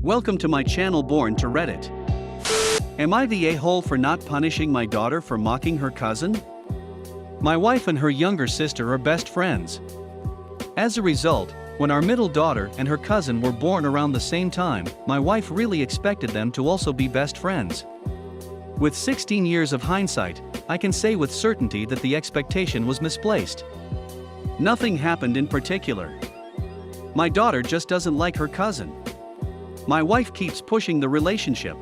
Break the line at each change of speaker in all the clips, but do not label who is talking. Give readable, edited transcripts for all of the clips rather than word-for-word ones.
Welcome to my channel BornToReddit. Am I the a-hole for not punishing my daughter for mocking her cousin? My wife and her younger sister are best friends. As a result, when our middle daughter and her cousin were born around the same time, my wife really expected them to also be best friends. With 16 years of hindsight, I can say with certainty that the expectation was misplaced. Nothing happened in particular. My daughter just doesn't like her cousin. My wife keeps pushing the relationship.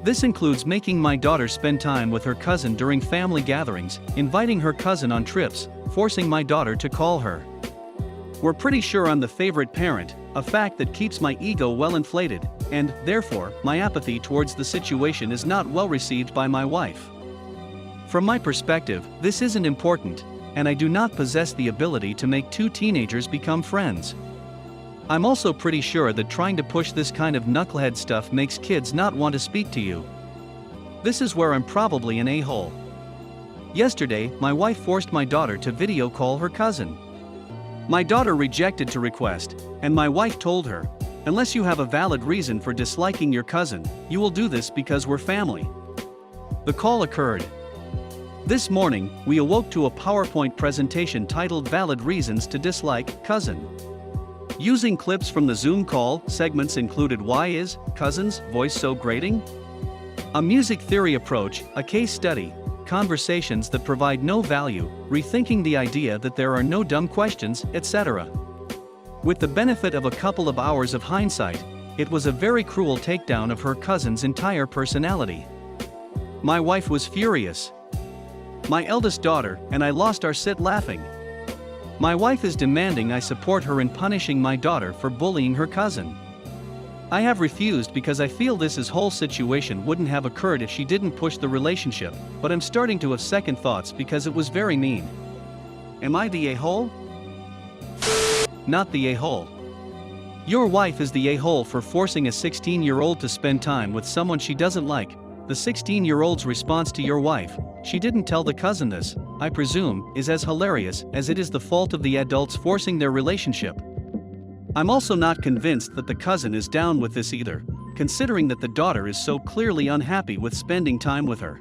This includes making my daughter spend time with her cousin during family gatherings, inviting her cousin on trips, forcing my daughter to call her. We're pretty sure I'm the favorite parent, a fact that keeps my ego well inflated, and, therefore, my apathy towards the situation is not well received by my wife. From my perspective, this isn't important, and I do not possess the ability to make two teenagers become friends. I'm also pretty sure that trying to push this kind of knucklehead stuff makes kids not want to speak to you. This is where I'm probably an a-hole. Yesterday, my wife forced my daughter to video call her cousin. My daughter rejected to request, and my wife told her, "Unless you have a valid reason for disliking your cousin, you will do this because we're family." The call occurred. This morning, we awoke to a PowerPoint presentation titled Valid Reasons to Dislike Cousin. Using clips from the Zoom call, segments included "Why is cousin's voice so grating?" A music theory approach, a case study, conversations that provide no value, rethinking the idea that there are no dumb questions, etc. With the benefit of a couple of hours of hindsight, it was a very cruel takedown of her cousin's entire personality. My wife was furious. My eldest daughter and I lost our shit laughing. My wife is demanding I support her in punishing my daughter for bullying her cousin. I have refused because I feel this whole situation wouldn't have occurred if she didn't push the relationship, but I'm starting to have second thoughts because it was very mean. Am I the a-hole? Not the a-hole. Your wife is the a-hole for forcing a 16-year-old to spend time with someone she doesn't like. The 16-year-old's response to your wife, "She didn't tell the cousin this," I presume, is as hilarious as it is the fault of the adults forcing their relationship. I'm also not convinced that the cousin is down with this either, considering that the daughter is so clearly unhappy with spending time with her.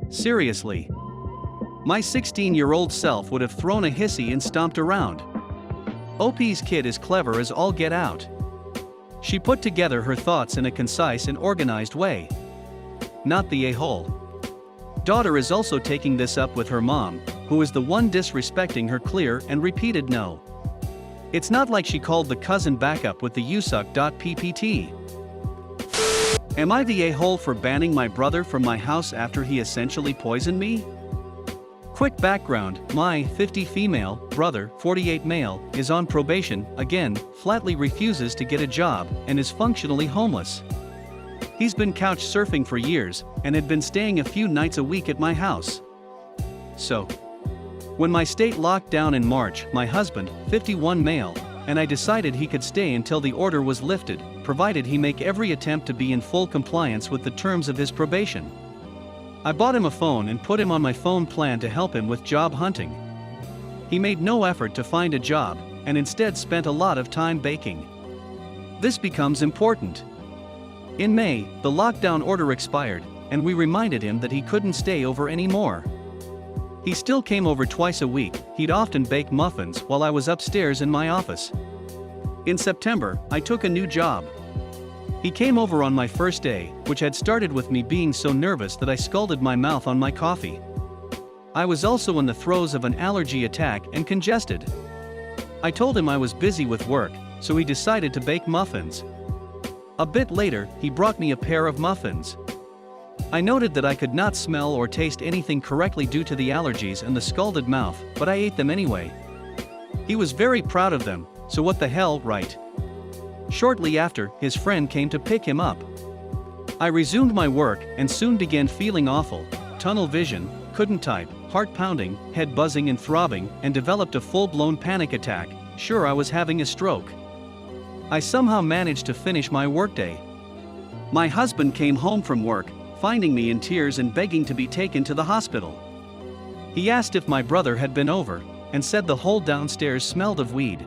Seriously. My 16-year-old self would have thrown a hissy and stomped around. OP's kid is clever as all get out. She put together her thoughts in a concise and organized way. Not the a-hole. Daughter is also taking this up with her mom, who is the one disrespecting her clear and repeated no. It's not like she called the cousin back up with the usuck.ppt. Am I the a-hole for banning my brother from my house after he essentially poisoned me? Quick background, my 50 female brother, 48 male, is on probation, again, flatly refuses to get a job, and is functionally homeless. He's been couch surfing for years, and had been staying a few nights a week at my house. So, when my state locked down in March, my husband, 51 male, and I decided he could stay until the order was lifted, provided he make every attempt to be in full compliance with the terms of his probation. I bought him a phone and put him on my phone plan to help him with job hunting. He made no effort to find a job, and instead spent a lot of time baking. This becomes important. In May, the lockdown order expired, and we reminded him that he couldn't stay over anymore. He still came over twice a week. He'd often bake muffins while I was upstairs in my office. In September, I took a new job. He came over on my first day, which had started with me being so nervous that I scalded my mouth on my coffee. I was also in the throes of an allergy attack and congested. I told him I was busy with work, so he decided to bake muffins. A bit later, he brought me a pair of muffins. I noted that I could not smell or taste anything correctly due to the allergies and the scalded mouth, but I ate them anyway. He was very proud of them, so what the hell, right? Shortly after, his friend came to pick him up. I resumed my work and soon began feeling awful, tunnel vision, couldn't type, heart pounding, head buzzing and throbbing, and developed a full-blown panic attack, sure I was having a stroke. I somehow managed to finish my workday. My husband came home from work, finding me in tears and begging to be taken to the hospital. He asked if my brother had been over, and said the whole downstairs smelled of weed.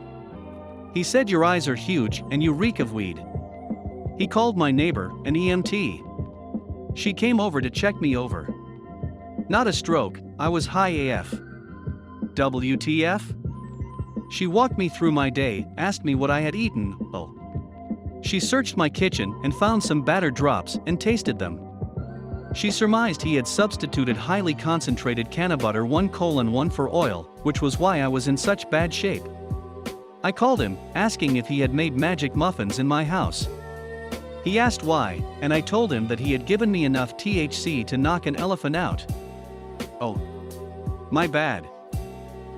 He said, "Your eyes are huge and you reek of weed." He called my neighbor, an EMT. She came over to check me over. Not a stroke, I was high AF. WTF? She walked me through my day, asked me what I had eaten. She searched my kitchen and found some batter drops and tasted them. She surmised he had substituted highly concentrated canna butter 1:1 for oil, which was why I was in such bad shape. I called him, asking if he had made magic muffins in my house. He asked why, and I told him that he had given me enough THC to knock an elephant out. Oh. My bad.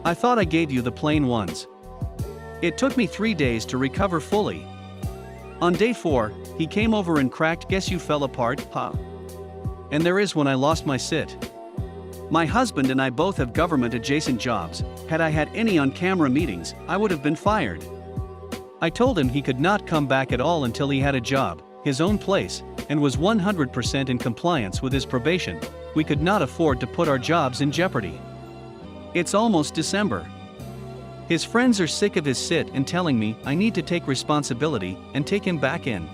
I thought I gave you the plain ones. It took me 3 days to recover fully. On day 4, he came over and cracked, "Guess you fell apart, huh?" And there is when I lost my sit. My husband and I both have government-adjacent jobs. Had I had any on-camera meetings, I would have been fired. I told him he could not come back at all until he had a job, his own place, and was 100% in compliance with his probation. We could not afford to put our jobs in jeopardy. It's almost December. His friends are sick of his sit and telling me I need to take responsibility and take him back in.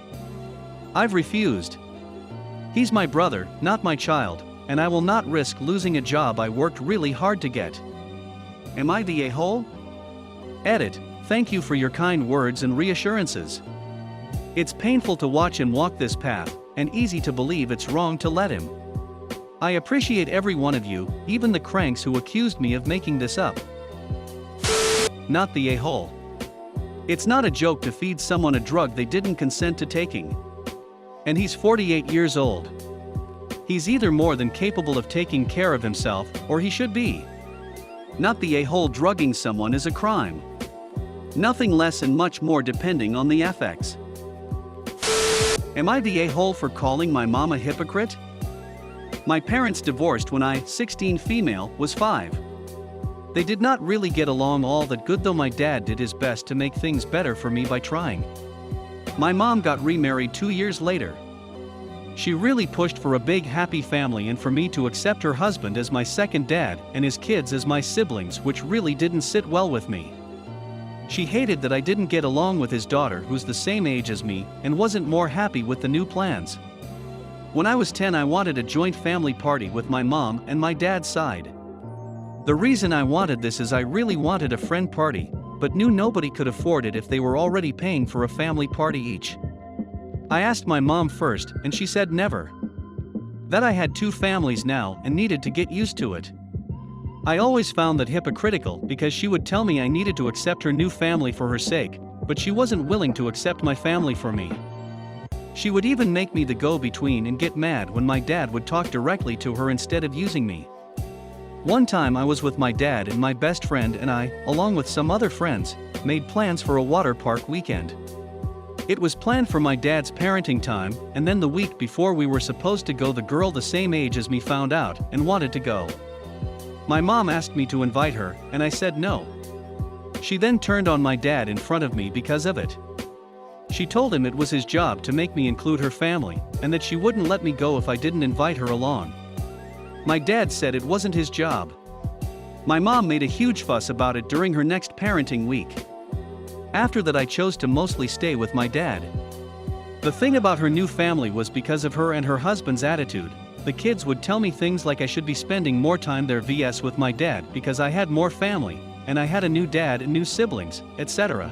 I've refused. He's my brother, not my child, and I will not risk losing a job I worked really hard to get. Am I the a-hole? Edit. Thank you for your kind words and reassurances. It's painful to watch him walk this path, and easy to believe it's wrong to let him. I appreciate every one of you, even the cranks who accused me of making this up. Not the a-hole. It's not a joke to feed someone a drug they didn't consent to taking. And he's 48 years old. He's either more than capable of taking care of himself, or he should be. Not the a-hole. Drugging someone is a crime. Nothing less and much more depending on the FX. Am I the a-hole for calling my mom a hypocrite? My parents divorced when I, 16 female, was 5. They did not really get along all that good, though my dad did his best to make things better for me by trying. My mom got remarried 2 years later. She really pushed for a big happy family and for me to accept her husband as my second dad and his kids as my siblings, which really didn't sit well with me. She hated that I didn't get along with his daughter, who's the same age as me, and wasn't more happy with the new plans. When I was 10, I wanted a joint family party with my mom and my dad's side. The reason I wanted this is I really wanted a friend party, but knew nobody could afford it if they were already paying for a family party each. I asked my mom first, and she said never. That I had 2 families now and needed to get used to it. I always found that hypocritical because she would tell me I needed to accept her new family for her sake, but she wasn't willing to accept my family for me. She would even make me the go-between and get mad when my dad would talk directly to her instead of using me. One time I was with my dad and my best friend, and I, along with some other friends, made plans for a water park weekend. It was planned for my dad's parenting time, and then the week before we were supposed to go, the girl the same age as me found out and wanted to go. My mom asked me to invite her, and I said no. She then turned on my dad in front of me because of it. She told him it was his job to make me include her family, and that she wouldn't let me go if I didn't invite her along. My dad said it wasn't his job. My mom made a huge fuss about it during her next parenting week. After that, I chose to mostly stay with my dad. The thing about her new family was because of her and her husband's attitude. The kids would tell me things like I should be spending more time there vs with my dad because I had more family, and I had a new dad and new siblings, etc.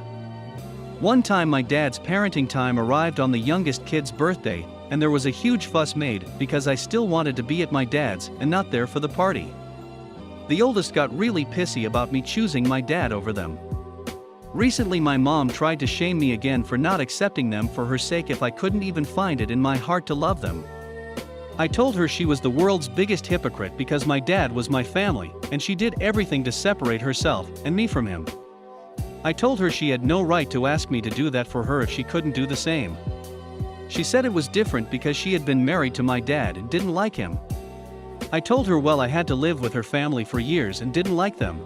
One time my dad's parenting time arrived on the youngest kid's birthday, and there was a huge fuss made because I still wanted to be at my dad's and not there for the party. The oldest got really pissy about me choosing my dad over them. Recently my mom tried to shame me again for not accepting them for her sake if I couldn't even find it in my heart to love them. I told her she was the world's biggest hypocrite because my dad was my family, and she did everything to separate herself and me from him. I told her she had no right to ask me to do that for her if she couldn't do the same. She said it was different because she had been married to my dad and didn't like him. I told her well, I had to live with her family for years and didn't like them.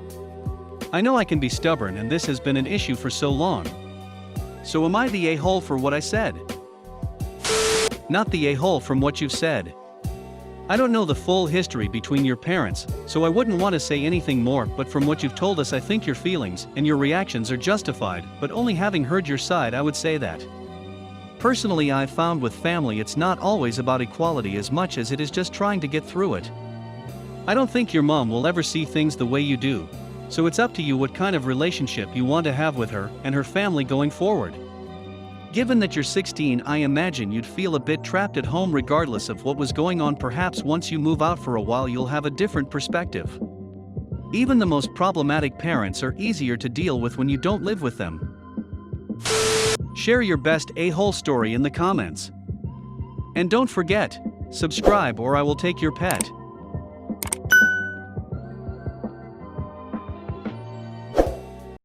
I know I can be stubborn, and this has been an issue for so long. So am I the a-hole for what I said? Not the a-hole from what you've said. I don't know the full history between your parents, so I wouldn't want to say anything more, but from what you've told us I think your feelings and your reactions are justified, but only having heard your side I would say that. Personally, I've found with family it's not always about equality as much as it is just trying to get through it. I don't think your mom will ever see things the way you do, so it's up to you what kind of relationship you want to have with her and her family going forward. Given that you're 16, I imagine you'd feel a bit trapped at home regardless of what was going on. Perhaps once you move out for a while you'll have a different perspective. Even the most problematic parents are easier to deal with when you don't live with them. Share your best a-hole story in the comments. And don't forget, subscribe or I will take your pet.